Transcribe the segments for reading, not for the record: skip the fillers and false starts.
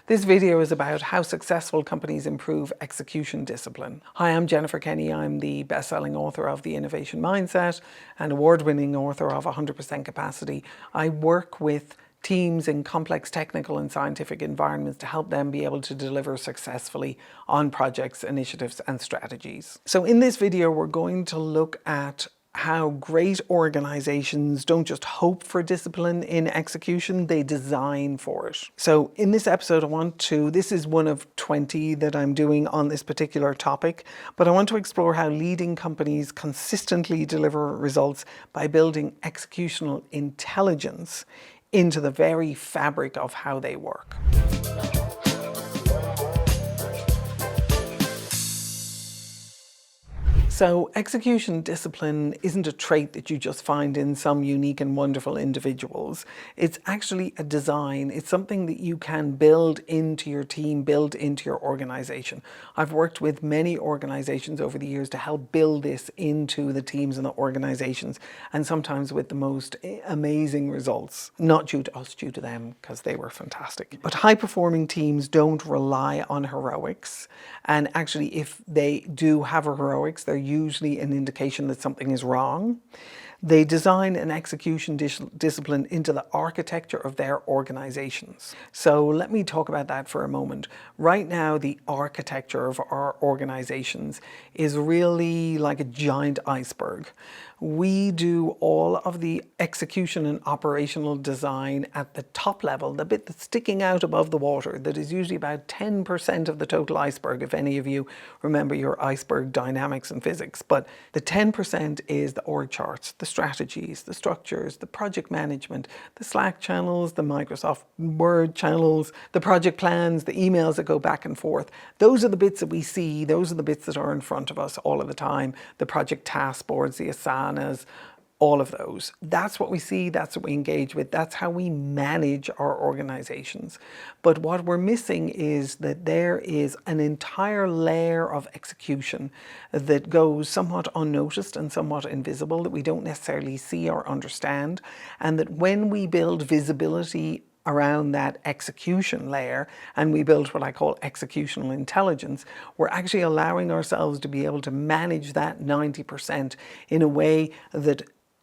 This video is about how successful companies improve execution discipline. Hi, I'm Jennifer Kenny. I'm the best-selling author of The Innovation Mindset and award-winning author of 100% Capacity. I work with teams in complex technical and scientific environments to help them be able to deliver successfully on projects, initiatives, and strategies. So in this video, we're going to look at how great organizations don't just hope for discipline in execution, they design for it. So in this episode, this is one of 20 that I'm doing on this particular topic, but I want to explore how leading companies consistently deliver results by building executional intelligence into the very fabric of how they work. So execution discipline isn't a trait that you just find in some unique and wonderful individuals. It's actually a design. It's something that you can build into your team, build into your organization. I've worked with many organizations over the years to help build this into the teams and the organizations, and sometimes with the most amazing results. Not due to us, due to them, because they were fantastic. But high-performing teams don't rely on heroics. And actually, if they do have heroics, they're usually an indication that something is wrong. They design an execution discipline into the architecture of their organizations. So let me talk about that for a moment. Right now, the architecture of our organizations is really like a giant iceberg. We do all of the execution and operational design at the top level, the bit that's sticking out above the water, that is usually about 10% of the total iceberg, if any of you remember your iceberg dynamics and physics. But the 10% is the org charts, the strategies, the structures, the project management, the Slack channels, the Microsoft Word channels, the project plans, the emails that go back and forth. Those are the bits that we see. Those are the bits that are in front of us all of the time. The project task boards, the Asanas, all of those. That's what we see, that's what we engage with, that's how we manage our organizations. But what we're missing is that there is an entire layer of execution that goes somewhat unnoticed and somewhat invisible, that we don't necessarily see or understand, and that when we build visibility around that execution layer, and we build what I call executional intelligence, we're actually allowing ourselves to be able to manage that 90% in a way that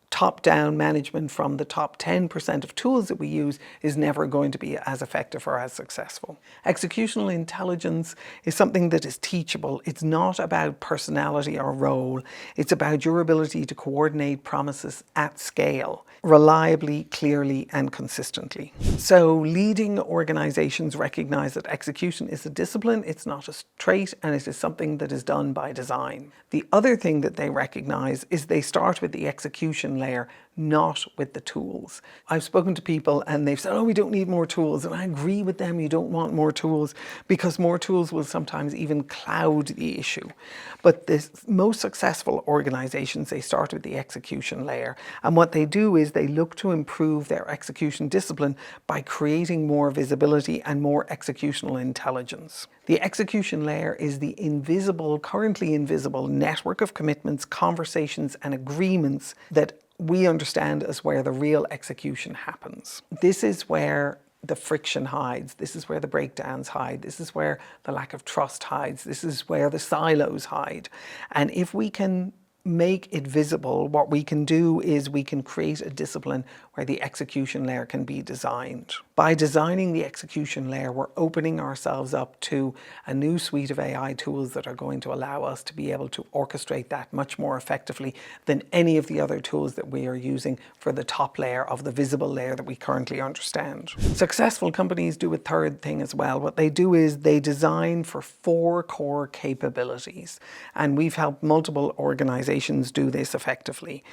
top-down management from the top 10% of tools that we use is never going to be as effective or as successful. Executional intelligence is something that is teachable. It's not about personality or role. It's about your ability to coordinate promises at scale, reliably, clearly, and consistently. So leading organizations recognize that execution is a discipline, it's not a trait, and it is something that is done by design. The other thing that they recognize is they start with the execution layer, not with the tools. I've spoken to people and they've said, oh, we don't need more tools. And I agree with them, you don't want more tools, because more tools will sometimes even cloud the issue. But the most successful organizations, they start with the execution layer. And what they do is they look to improve their execution discipline by creating more visibility and more executional intelligence. The execution layer is the invisible, currently invisible network of commitments, conversations, and agreements that we understand as where the real execution happens. This is where the friction hides. This is where the breakdowns hide. This is where the lack of trust hides. This is where the silos hide. And if we can make it visible, what we can do is we can create a discipline where the execution layer can be designed. By designing the execution layer, we're opening ourselves up to a new suite of AI tools that are going to allow us to be able to orchestrate that much more effectively than any of the other tools that we are using for the top layer of the visible layer that we currently understand. Successful companies do a third thing as well. What they do is they design for 4 core capabilities, and we've helped multiple organizations do this effectively.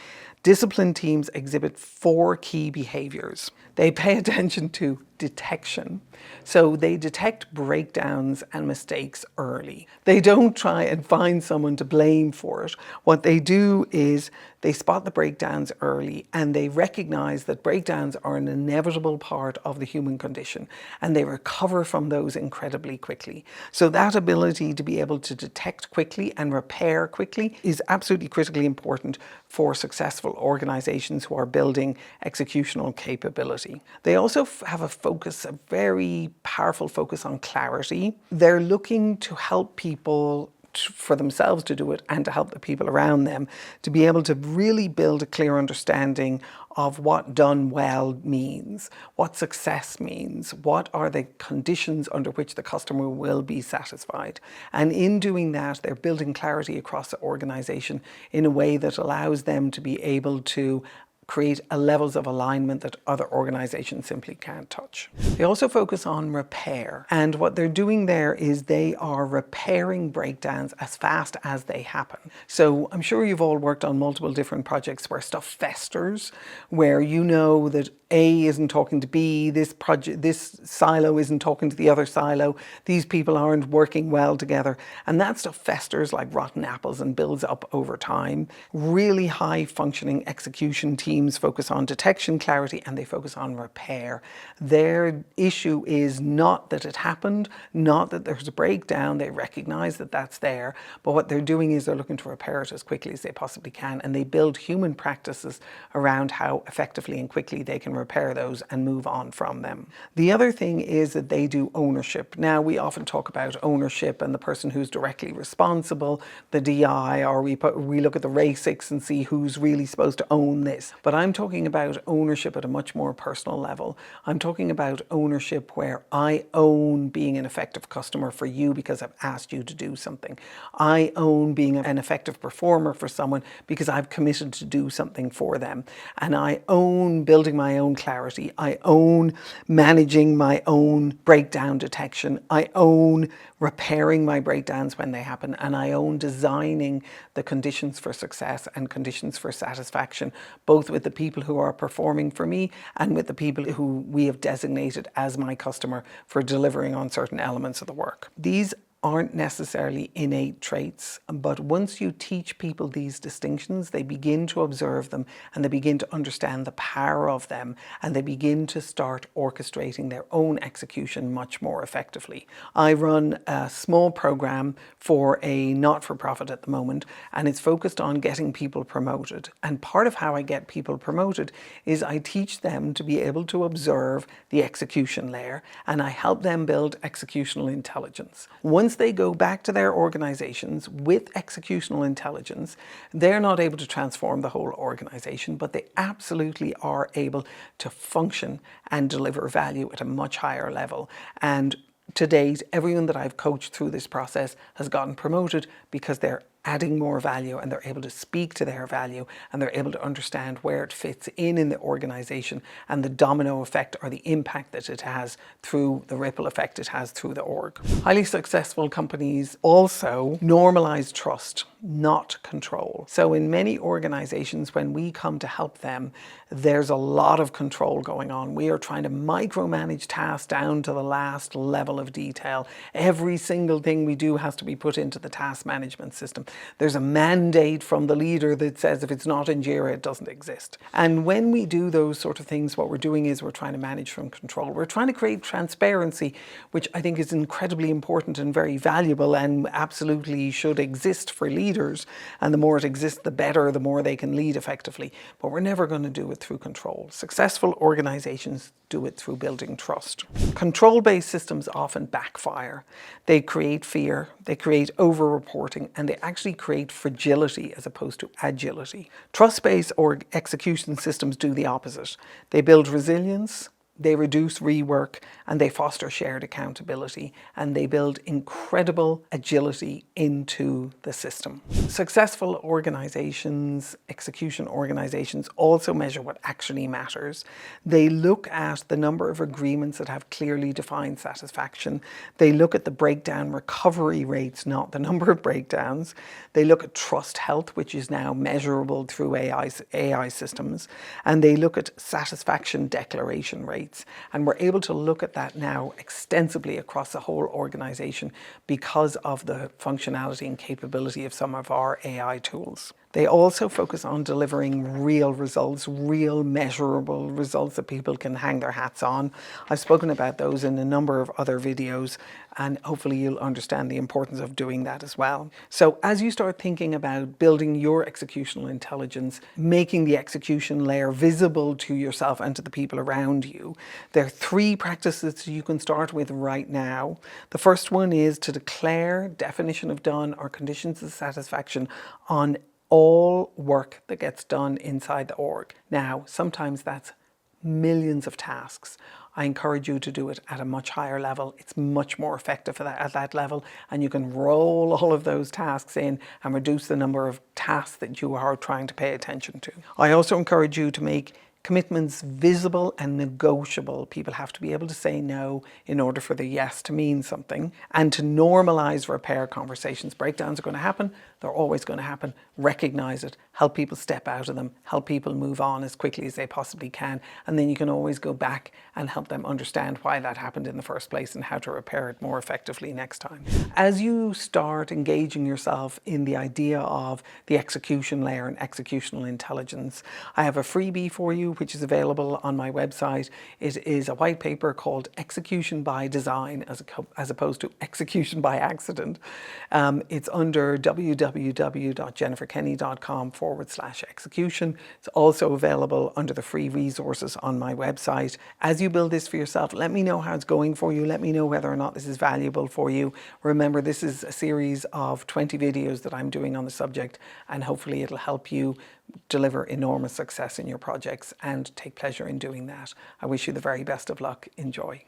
Disciplined teams exhibit 4 key behaviors. They pay attention to detection. So they detect breakdowns and mistakes early. They don't try and find someone to blame for it. What they do is they spot the breakdowns early, and they recognize that breakdowns are an inevitable part of the human condition, and they recover from those incredibly quickly. So that ability to be able to detect quickly and repair quickly is absolutely critically important for successful organizations who are building executional capability. efficiency. They also have a very powerful focus on clarity. They're looking to help people for themselves to do it and to help the people around them to be able to really build a clear understanding of what done well means, what success means, what are the conditions under which the customer will be satisfied. And in doing that, they're building clarity across the organization in a way that allows them to be able to create levels of alignment that other organizations simply can't touch. They also focus on repair. And what they're doing there is they are repairing breakdowns as fast as they happen. So I'm sure you've all worked on multiple different projects where stuff festers, where you know that A isn't talking to B, this silo isn't talking to the other silo, these people aren't working well together. And that stuff festers like rotten apples and builds up over time. Really high functioning execution teams focus on detection, clarity, and they focus on repair. Their issue is not that it happened, not that there's a breakdown. They recognize that that's there, but what they're doing is they're looking to repair it as quickly as they possibly can, and they build human practices around how effectively and quickly they can repair those and move on from them. The other thing is that they do ownership. Now, we often talk about ownership and the person who's directly responsible, the DI, or we look at the RACICs and see who's really supposed to own this. But I'm talking about ownership at a much more personal level. I'm talking about ownership where I own being an effective customer for you because I've asked you to do something. I own being an effective performer for someone because I've committed to do something for them. And I own building my own clarity. I own managing my own breakdown detection. I own repairing my breakdowns when they happen. And I own designing the conditions for success and conditions for satisfaction, both with the people who are performing for me and with the people who we have designated as my customer for delivering on certain elements of the work. These aren't necessarily innate traits, but once you teach people these distinctions, they begin to observe them and they begin to understand the power of them, and they begin to start orchestrating their own execution much more effectively. I run a small program for a not-for-profit at the moment, and it's focused on getting people promoted. And part of how I get people promoted is I teach them to be able to observe the execution layer, and I help them build executional intelligence. Once they go back to their organizations with executional intelligence, they're not able to transform the whole organization, but they absolutely are able to function and deliver value at a much higher level. And to date, everyone that I've coached through this process has gotten promoted because they're adding more value and they're able to speak to their value and they're able to understand where it fits in the organization and the domino effect or the impact that it has through the ripple effect it has through the org. Highly successful companies also normalize trust, not control. So in many organizations, when we come to help them, there's a lot of control going on. We are trying to micromanage tasks down to the last level of detail. Every single thing we do has to be put into the task management system. There's a mandate from the leader that says if it's not in Jira, it doesn't exist. And when we do those sort of things, what we're doing is we're trying to manage from control. We're trying to create transparency, which I think is incredibly important and very valuable and absolutely should exist for leaders. And the more it exists, the better, the more they can lead effectively. But we're never going to do it through control. Successful organizations do it through building trust. Control-based systems often backfire. They create fear, they create over-reporting, and they actually create fragility as opposed to agility. Trust-based or execution systems do the opposite. They build resilience, they reduce rework, and they foster shared accountability, and they build incredible agility into the system. Successful organizations, execution organizations, also measure what actually matters. They look at the number of agreements that have clearly defined satisfaction. They look at the breakdown recovery rates, not the number of breakdowns. They look at trust health, which is now measurable through AI systems, and they look at satisfaction declaration rates. And we're able to look at that now extensively across the whole organization because of the functionality and capability of some of our AI tools. They also focus on delivering real results, real measurable results that people can hang their hats on. I've spoken about those in a number of other videos, and hopefully you'll understand the importance of doing that as well. So as you start thinking about building your executional intelligence, making the execution layer visible to yourself and to the people around you, there are 3 practices you can start with right now. The first one is to declare definition of done or conditions of satisfaction on all work that gets done inside the org. Now, sometimes that's millions of tasks. I encourage you to do it at a much higher level. It's much more effective at that level, and you can roll all of those tasks in and reduce the number of tasks that you are trying to pay attention to. I also encourage you to make commitments visible and negotiable. People have to be able to say no in order for the yes to mean something, and to normalize repair conversations. Breakdowns are going to happen. They're always going to happen. Recognize it, help people step out of them, help people move on as quickly as they possibly can, and then you can always go back and help them understand why that happened in the first place and how to repair it more effectively next time. As you start engaging yourself in the idea of the execution layer and executional intelligence, I have a freebie for you which is available on my website. It is a white paper called Execution by Design as opposed to Execution by Accident. It's under www.jenniferkenny.com/execution. It's also available under the free resources on my website. As you build this for yourself, let me know how it's going for you. Let me know whether or not this is valuable for you. Remember, this is a series of 20 videos that I'm doing on the subject, and hopefully it'll help you deliver enormous success in your projects and take pleasure in doing that. I wish you the very best of luck. Enjoy.